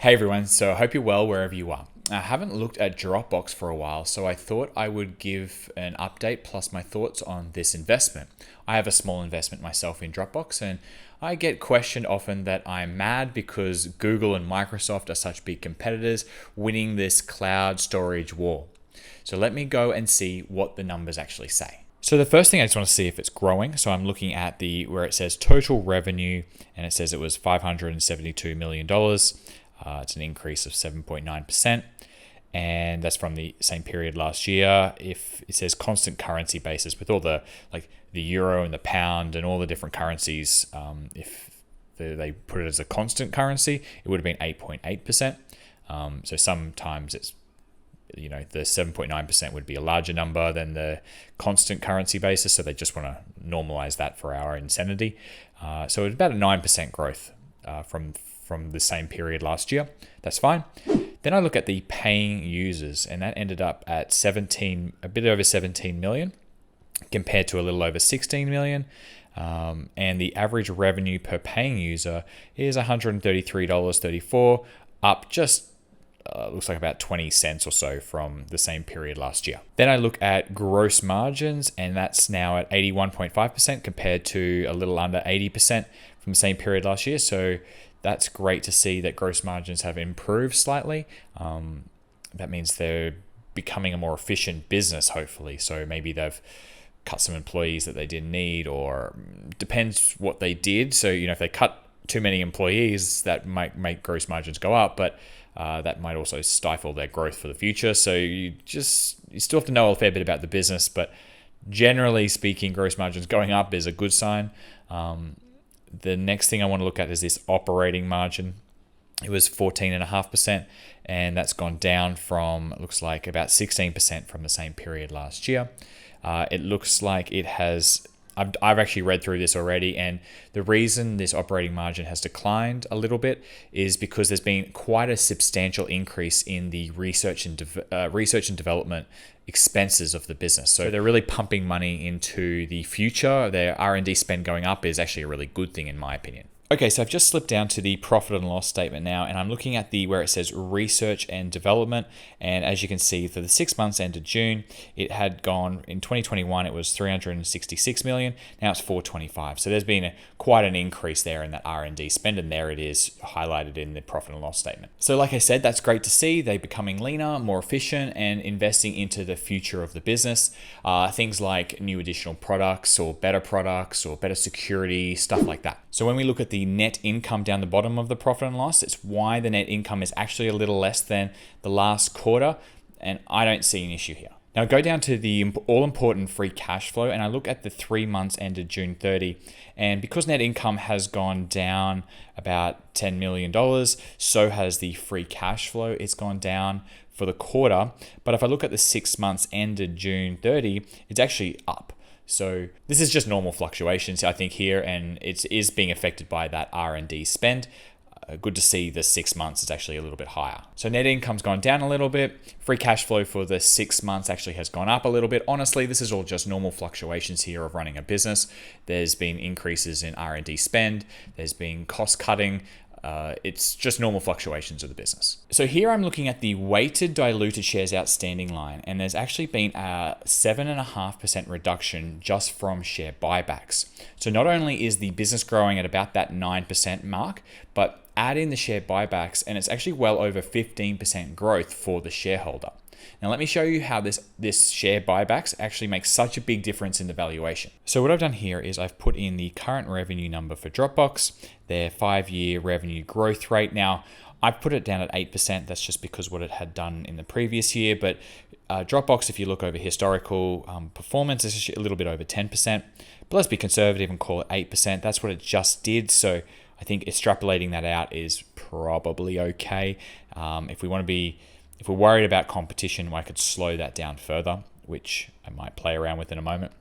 Hey everyone, so I hope you're well wherever you are. I haven't looked at Dropbox for a while, so I thought I would give an update plus my thoughts on this investment. I have a small investment myself in Dropbox, and I get questioned often that I'm mad because Google and Microsoft are such big competitors winning this cloud storage war. So let me go and see what the numbers actually say. So the first thing I just want to see if it's growing. So I'm looking at where it says total revenue, and it says it was $572 million. It's an increase of 7.9%, and that's from the same period last year. If it says constant currency basis with all the euro and the pound and all the different currencies, if they put it as a constant currency, it would have been 8.8%. So sometimes it's the 7.9% would be a larger number than the constant currency basis, so they just want to normalize that for our insanity. So it's about a 9% growth from the same period last year. That's fine. Then I look at the paying users, and that ended up at a bit over 17 million compared to a little over 16 million. And the average revenue per paying user is $133.34, up just looks like about 20 cents or so from the same period last year. Then I look at gross margins, and that's now at 81.5% compared to a little under 80% from the same period last year. So that's great to see that gross margins have improved slightly. That means they're becoming a more efficient business, hopefully. So maybe they've cut some employees that they didn't need, or depends what they did. So, if they cut too many employees, that might make gross margins go up, but that might also stifle their growth for the future. So you still have to know a fair bit about the business, but generally speaking, gross margins going up is a good sign. The next thing I want to look at is this operating margin. It was 14.5%, and that's gone down from, it looks like, about 16% from the same period last year. It looks like it has, I've actually read through this already, and the reason this operating margin has declined a little bit is because there's been quite a substantial increase in the research and development expenses of the business. So they're really pumping money into the future. Their R&D spend going up is actually a really good thing in my opinion. Okay, so I've just slipped down to the profit and loss statement now, and I'm looking at where it says research and development. And as you can see, for the 6 months ended June, it had gone, in 2021, it was 366 million. Now it's 425. So there's been quite an increase there in that R&D spend, and there it is highlighted in the profit and loss statement. So like I said, that's great to see. They're becoming leaner, more efficient, and investing into the future of the business. Things like new additional products or better security, stuff like that. So when we look at the net income down the bottom of the profit and loss, it's why the net income is actually a little less than the last quarter, and I don't see an issue here. Now I go down to the all-important free cash flow, and I look at the 3 months ended June 30, and because net income has gone down about $10 million, so has the free cash flow. It's gone down for the quarter, but if I look at the 6 months ended June 30, it's actually up. So this is just normal fluctuations, I think, here, and it is being affected by that R&D spend. Good to see the 6 months is actually a little bit higher. So net income's gone down a little bit. Free cash flow for the 6 months actually has gone up a little bit. Honestly, this is all just normal fluctuations here of running a business. There's been increases in R&D spend. There's been cost cutting. It's just normal fluctuations of the business. So here I'm looking at the weighted diluted shares outstanding line, and there's actually been a 7.5% reduction just from share buybacks. So not only is the business growing at about that 9% mark, but add in the share buybacks, and it's actually well over 15% growth for the shareholder. Now let me show you how this share buybacks actually makes such a big difference in the valuation. So what I've done here is I've put in the current revenue number for Dropbox, their 5-year revenue growth rate. Now I've put it down at 8%. That's just because what it had done in the previous year. But Dropbox, if you look over historical performance, is a little bit over 10%. But let's be conservative and call it 8%. That's what it just did. So I think extrapolating that out is probably okay. If we're worried about competition, I could slow that down further, which I might play around with in a moment.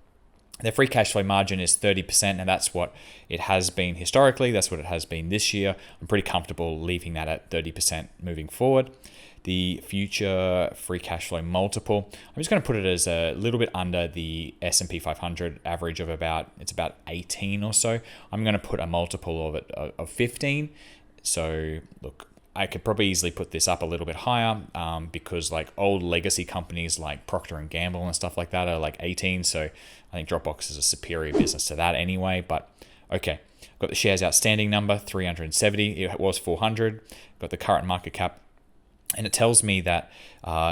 Their free cash flow margin is 30%, and that's what it has been historically. That's what it has been this year. I'm pretty comfortable leaving that at 30% moving forward. The future free cash flow multiple, I'm just going to put it as a little bit under the S&P 500 average of about 18 or so. I'm going to put a multiple of 15. So look, I could probably easily put this up a little bit higher because like old legacy companies like Procter and Gamble and stuff like that are like 18. So I think Dropbox is a superior business to that anyway. But okay, got the shares outstanding number 370. It was 400. Got the current market cap. And it tells me that,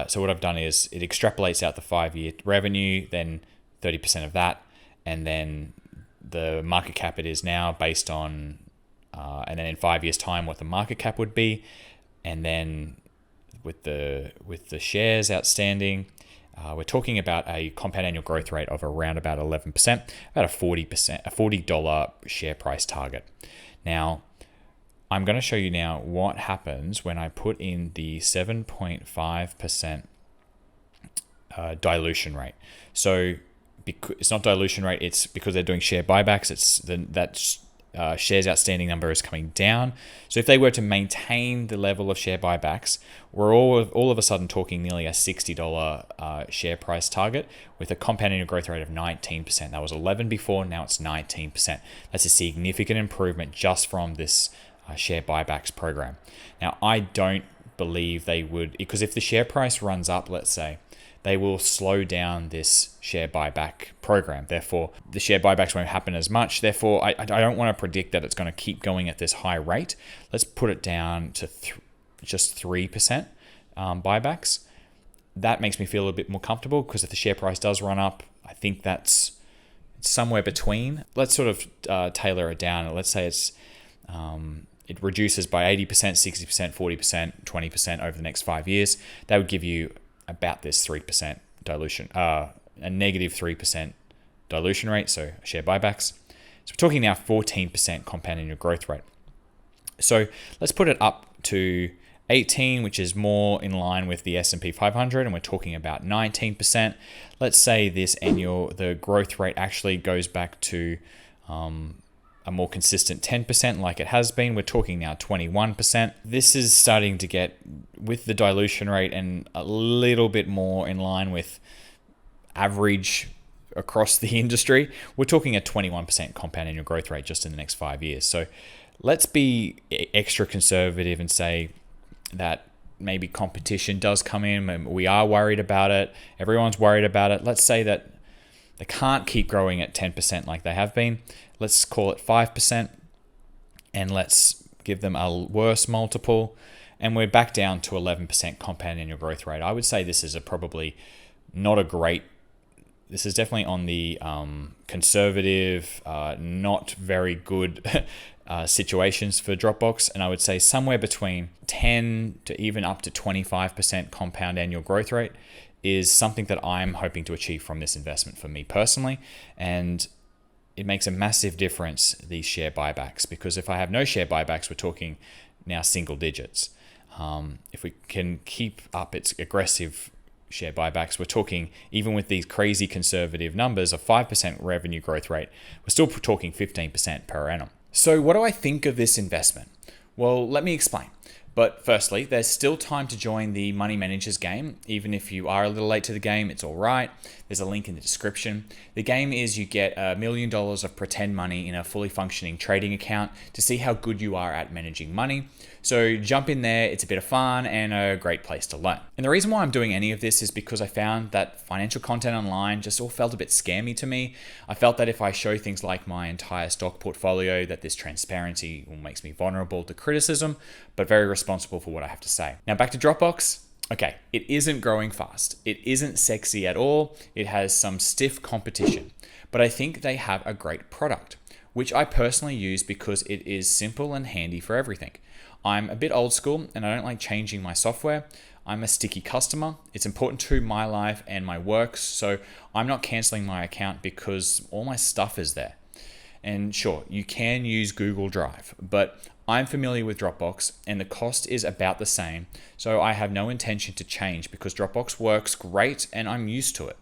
so what I've done is it extrapolates out the 5-year revenue, then 30% of that, and then the market cap it is now based on, and then in 5 years' time what the market cap would be, and then with the shares outstanding, we're talking about a compound annual growth rate of around about 11%, about a $40 share price target. Now, I'm going to show you now what happens when I put in the 7.5% dilution rate. So it's not dilution rate, it's because they're doing share buybacks. It's that shares outstanding number is coming down. So if they were to maintain the level of share buybacks, we're all of a sudden talking nearly a $60 share price target with a compound annual growth rate of 19%. That was 11 before, now it's 19%. That's a significant improvement just from this share buybacks program. Now, I don't believe they would, because if the share price runs up, let's say, they will slow down this share buyback program. Therefore, the share buybacks won't happen as much. Therefore, I don't want to predict that it's going to keep going at this high rate. Let's put it down to just 3% buybacks. That makes me feel a bit more comfortable because if the share price does run up, I think that's somewhere between. Let's sort of tailor it down. Let's say it's it reduces by 80%, 60%, 40%, 20% over the next 5 years. That would give you about this 3% dilution, a negative 3% dilution rate, so share buybacks. So we're talking now 14% compound annual growth rate. So let's put it up to 18, which is more in line with the S&P 500, and we're talking about 19%. Let's say the growth rate actually goes back to a more consistent 10% like it has been. We're talking now 21%. This is starting to get, with the dilution rate and a little bit more in line with average across the industry, we're talking a 21% compound annual growth rate just in the next 5 years. So let's be extra conservative and say that maybe competition does come in and we are worried about it. Everyone's worried about it. Let's say that they can't keep growing at 10% like they have been. Let's call it 5%, and let's give them a worse multiple, and we're back down to 11% compound annual growth rate. I would say this is probably not a great. This is definitely on the conservative, not very good situations for Dropbox, and I would say somewhere between 10 to even up to 25% compound annual growth rate is something that I'm hoping to achieve from this investment for me personally. And it makes a massive difference, these share buybacks, because if I have no share buybacks, we're talking now single digits. If we can keep up its aggressive share buybacks, we're talking, even with these crazy conservative numbers of 5% revenue growth rate, we're still talking 15% per annum. So what do I think of this investment? Well, let me explain. But firstly, there's still time to join the Money Managers game. Even if you are a little late to the game, it's all right. There's a link in the description. The game is you get $1 million of pretend money in a fully functioning trading account to see how good you are at managing money. So jump in there. It's a bit of fun and a great place to learn. And the reason why I'm doing any of this is because I found that financial content online just all felt a bit scammy to me. I felt that if I show things like my entire stock portfolio, that this transparency makes me vulnerable to criticism, but very responsible for what I have to say. Now back to Dropbox. Okay, it isn't growing fast. It isn't sexy at all. It has some stiff competition, but I think they have a great product, which I personally use because it is simple and handy for everything. I'm a bit old school and I don't like changing my software. I'm a sticky customer. It's important to my life and my work, so I'm not canceling my account because all my stuff is there. And sure, you can use Google Drive, but I'm familiar with Dropbox and the cost is about the same, so I have no intention to change because Dropbox works great and I'm used to it.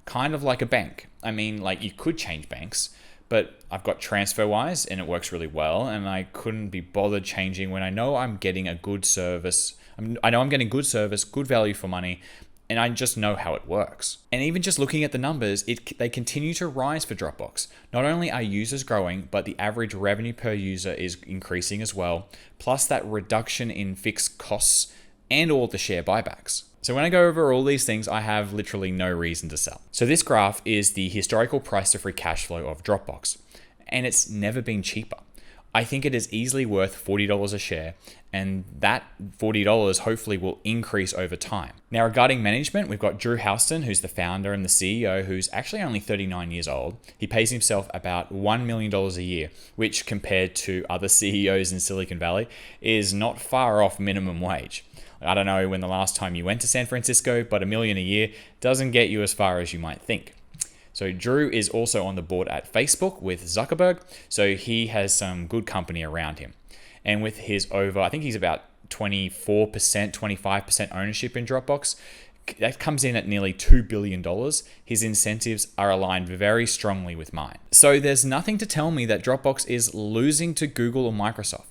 Kind of like a bank. I mean, like you could change banks, but I've got TransferWise and it works really well, and I couldn't be bothered changing when I know I'm getting a good service. I know I'm getting good service, good value for money, and I just know how it works. And even just looking at the numbers, they continue to rise for Dropbox. Not only are users growing, but the average revenue per user is increasing as well, plus that reduction in fixed costs and all the share buybacks. So when I go over all these things, I have literally no reason to sell. So this graph is the historical price to free cash flow of Dropbox, and it's never been cheaper. I think it is easily worth $40 a share, and that $40 hopefully will increase over time. Now, regarding management, we've got Drew Houston, who's the founder and the CEO, who's actually only 39 years old. He pays himself about $1 million a year, which compared to other CEOs in Silicon Valley is not far off minimum wage. I don't know when the last time you went to San Francisco, but $1 million a year doesn't get you as far as you might think. So Drew is also on the board at Facebook with Zuckerberg, so he has some good company around him. And with his I think he's about 24%, 25% ownership in Dropbox, that comes in at nearly $2 billion. His incentives are aligned very strongly with mine. So there's nothing to tell me that Dropbox is losing to Google or Microsoft.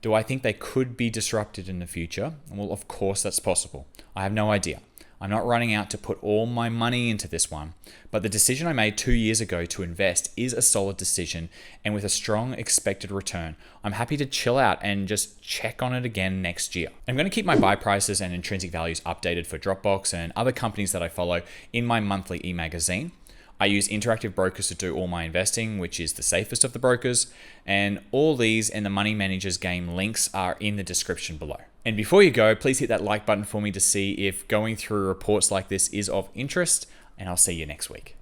Do I think they could be disrupted in the future? Well, of course that's possible. I have no idea. I'm not running out to put all my money into this one, but the decision I made 2 years ago to invest is a solid decision, and with a strong expected return, I'm happy to chill out and just check on it again next year. I'm going to keep my buy prices and intrinsic values updated for Dropbox and other companies that I follow in my monthly e-magazine. I use Interactive Brokers to do all my investing, which is the safest of the brokers, and all these and the Money Managers Game links are in the description below. And before you go, please hit that like button for me to see if going through reports like this is of interest, and I'll see you next week.